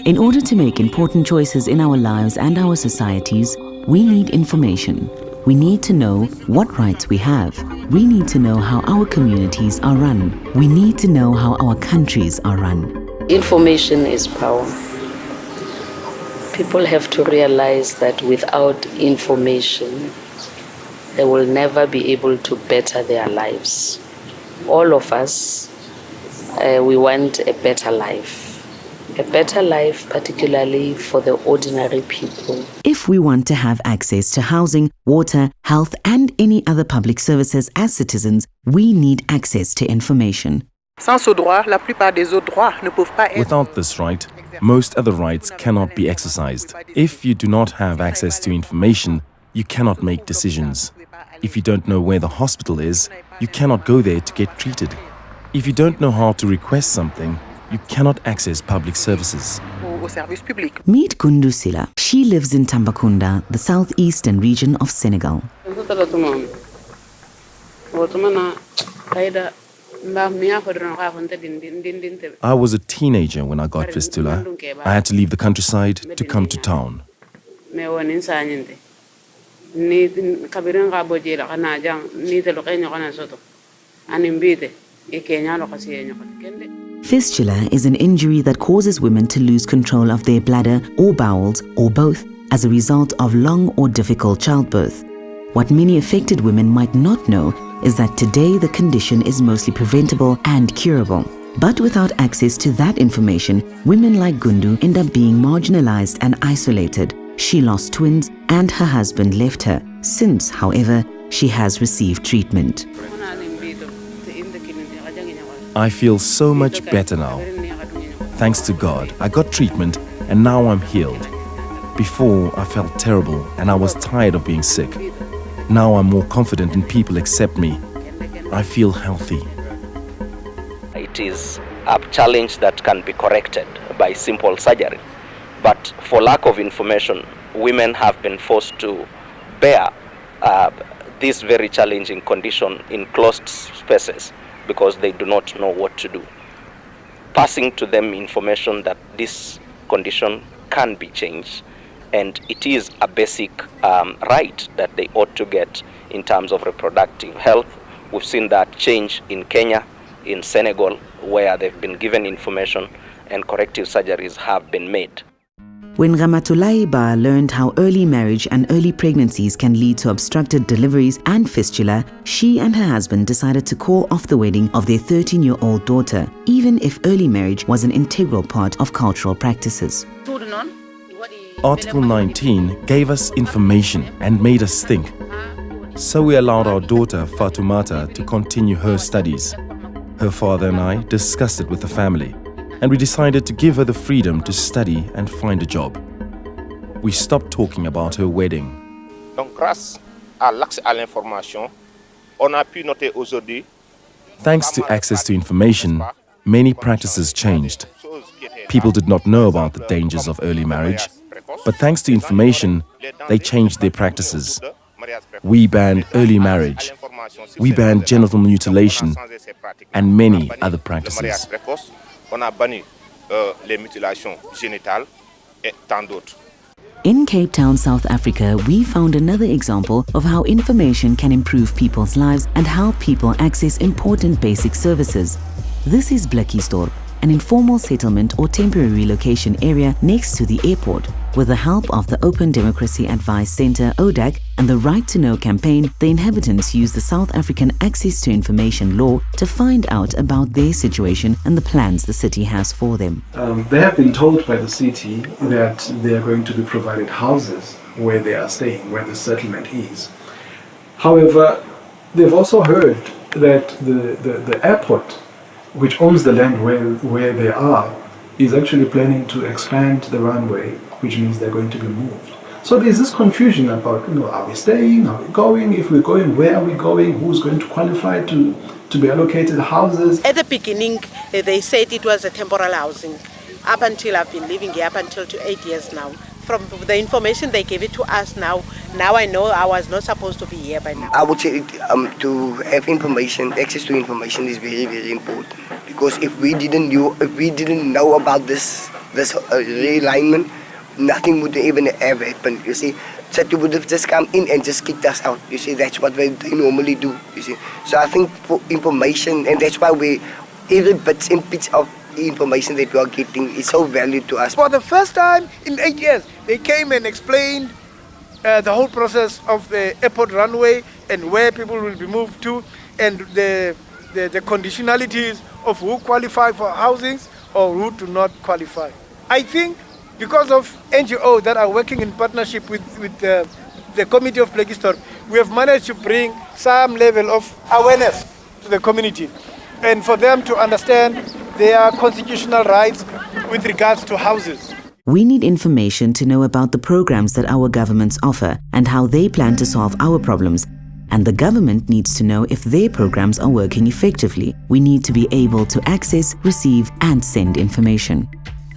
In order to make important choices in our lives and our societies, we need information. We need to know what rights we have. We need to know how our communities are run. We need to know how our countries are run. Information is power. People have to realize that without information, they will never be able to better their lives. All of us, we want a better life. A better life, particularly for the ordinary people. If we want to have access to housing, water, health, and any other public services as citizens, we need access to information. Without this right, most other rights cannot be exercised. If you do not have access to information, you cannot make decisions. If you don't know where the hospital is, you cannot go there to get treated. If you don't know how to request something, you cannot access public services. Meet Gundu Sila. She lives in Tambacounda, the southeastern region of Senegal. I was a teenager when I got fistula. I had to leave the countryside to come to town. Fistula is an injury that causes women to lose control of their bladder or bowels or both as a result of long or difficult childbirth. What many affected women might not know is that today the condition is mostly preventable and curable. But without access to that information, women like Gundu end up being marginalized and isolated. She lost twins and her husband left her. Since, however, she has received treatment. I feel so much better now. Thanks to God, I got treatment and now I'm healed. Before, I felt terrible and I was tired of being sick. Now I'm more confident and people accept me. I feel healthy. It is a challenge that can be corrected by simple surgery. But for lack of information, women have been forced to bear this very challenging condition in closed spaces because they do not know what to do. Passing to them information that this condition can be changed, and it is a basic right that they ought to get in terms of reproductive health. We've seen that change in Kenya, in Senegal, where they've been given information and corrective surgeries have been made. When Ramatulai Ba learned how early marriage and early pregnancies can lead to obstructed deliveries and fistula, she and her husband decided to call off the wedding of their 13-year-old daughter, even if early marriage was an integral part of cultural practices. Article 19 gave us information and made us think. So we allowed our daughter Fatumata to continue her studies. Her father and I discussed it with the family, and we decided to give her the freedom to study and find a job. We stopped talking about her wedding. Thanks to access to information, many practices changed. People did not know about the dangers of early marriage, but thanks to information, they changed their practices. We banned early marriage, we banned genital mutilation, and many other practices. In Cape Town, South Africa, we found another example of how information can improve people's lives and how people access important basic services. This is Blikkiesdorp, an informal settlement or temporary relocation area next to the airport. With the help of the Open Democracy Advice Centre ODAC and the Right to Know campaign, the inhabitants use the South African Access to Information law to find out about their situation and the plans the city has for them. They have been told by the city that they are going to be provided houses where they are staying, where the settlement is. However, they've also heard that the airport, which owns the land where they are, is actually planning to expand the runway, which means they're going to be moved. So there's this confusion about, are we staying, are we going? If we're going, where are we going? Who's going to qualify to be allocated houses? At the beginning, they said it was a temporal housing. Up until I've been living here, up until 8 years now, from the information they gave it to us now. Now I know I was not supposed to be here by now. I would say to have information, access to information is very, very important. Because if we didn't know about this realignment, nothing would even have happened. You see, SATU would have just come in and just kicked us out. You see, that's what they normally do. You see, so I think for information, and that's why every bit and piece of information that we are getting is so valued to us. For the first time in 8 years, they came and explained the whole process of the airport runway and where people will be moved to, and the conditionalities of who qualify for housings or who do not qualify. I think because of NGOs that are working in partnership with the Committee of Black History, we have managed to bring some level of awareness to the community and for them to understand their constitutional rights with regards to houses. We need information to know about the programs that our governments offer and how they plan to solve our problems. And the government needs to know if their programs are working effectively. We need to be able to access, receive, and send information.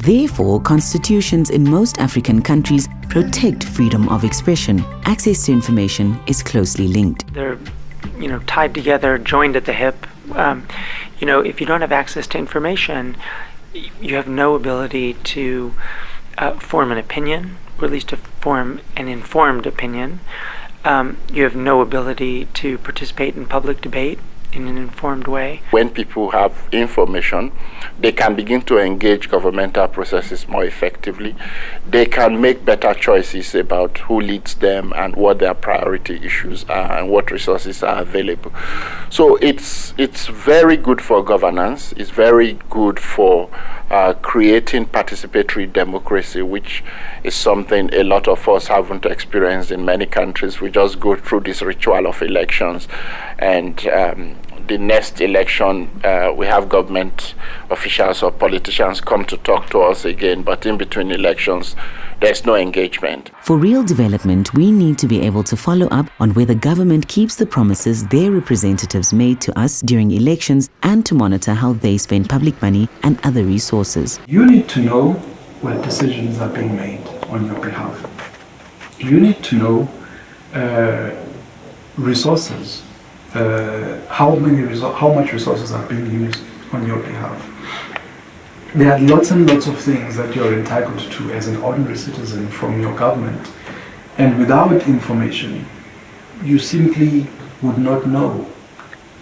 Therefore, constitutions in most African countries protect freedom of expression. Access to information is closely linked. They're, tied together, joined at the hip. If you don't have access to information, you have no ability to form an opinion, or at least to form an informed opinion. You have no ability to participate in public debate in an informed way. When people have information, they can begin to engage governmental processes more effectively. They can make better choices about who leads them and what their priority issues are and what resources are available. So it's very good for governance. It's very good for creating participatory democracy, which is something a lot of us haven't experienced in many countries. We just go through this ritual of elections, and the next election we have government officials or politicians come to talk to us again, but in between elections there's no engagement. For real development, we need to be able to follow up on whether government keeps the promises their representatives made to us during elections, and to monitor how they spend public money and other resources. You need to know what decisions are being made on your behalf. You need to know resources, how much resources are being used on your behalf. There are lots and lots of things that you're entitled to as an ordinary citizen from your government, and without information, you simply would not know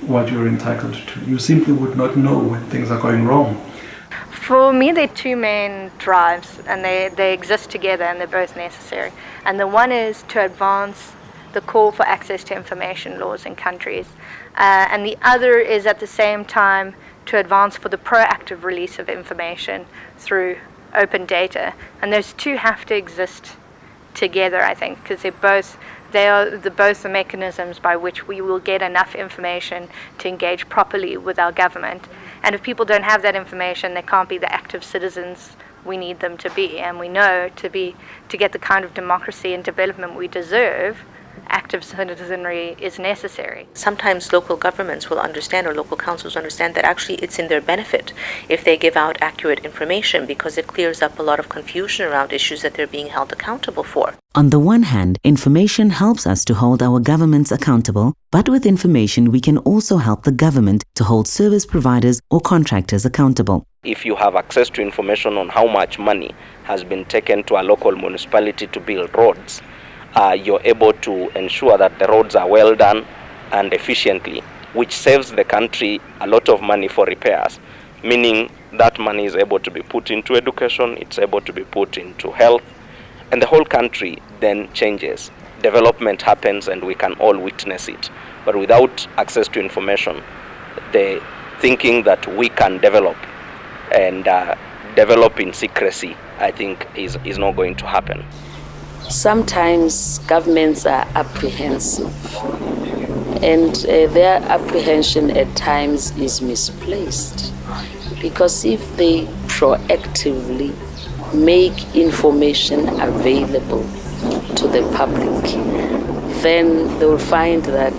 what you're entitled to. You simply would not know when things are going wrong. For me, there are two main drives, and they exist together, and they're both necessary. And the one is to advance the call for access to information laws in countries, and the other is at the same time to advance for the proactive release of information through open data. And those two have to exist together, I think, because they are both the mechanisms by which we will get enough information to engage properly with our government. And if people don't have that information, they can't be the active citizens we need them to be. And we know to get the kind of democracy and development we deserve, active citizenry is necessary. Sometimes local governments will understand, or local councils understand, that actually it's in their benefit if they give out accurate information, because it clears up a lot of confusion around issues that they're being held accountable for. On the one hand, information helps us to hold our governments accountable, but with information we can also help the government to hold service providers or contractors accountable. If you have access to information on how much money has been taken to a local municipality to build roads, you're able to ensure that the roads are well done and efficiently, which saves the country a lot of money for repairs, meaning that money is able to be put into education, it's able to be put into health, and the whole country then changes. Development happens and we can all witness it. But without access to information, the thinking that we can develop and develop in secrecy, I think is not going to happen. Sometimes governments are apprehensive, and their apprehension at times is misplaced, because if they proactively make information available to the public, then they will find that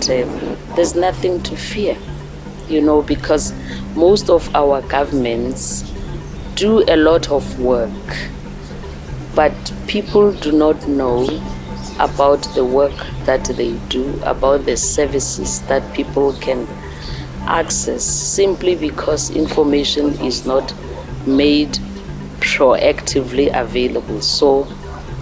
there's nothing to fear, because most of our governments do a lot of work but people do not know about the work that they do, about the services that people can access, simply because information is not made proactively available. So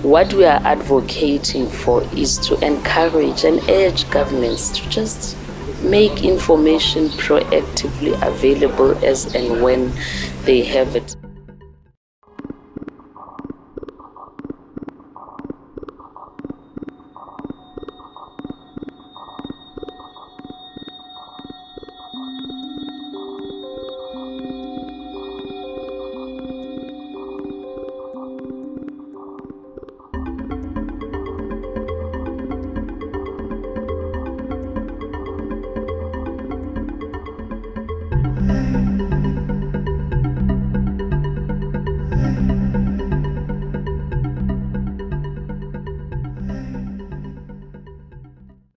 what we are advocating for is to encourage and urge governments to just make information proactively available as and when they have it.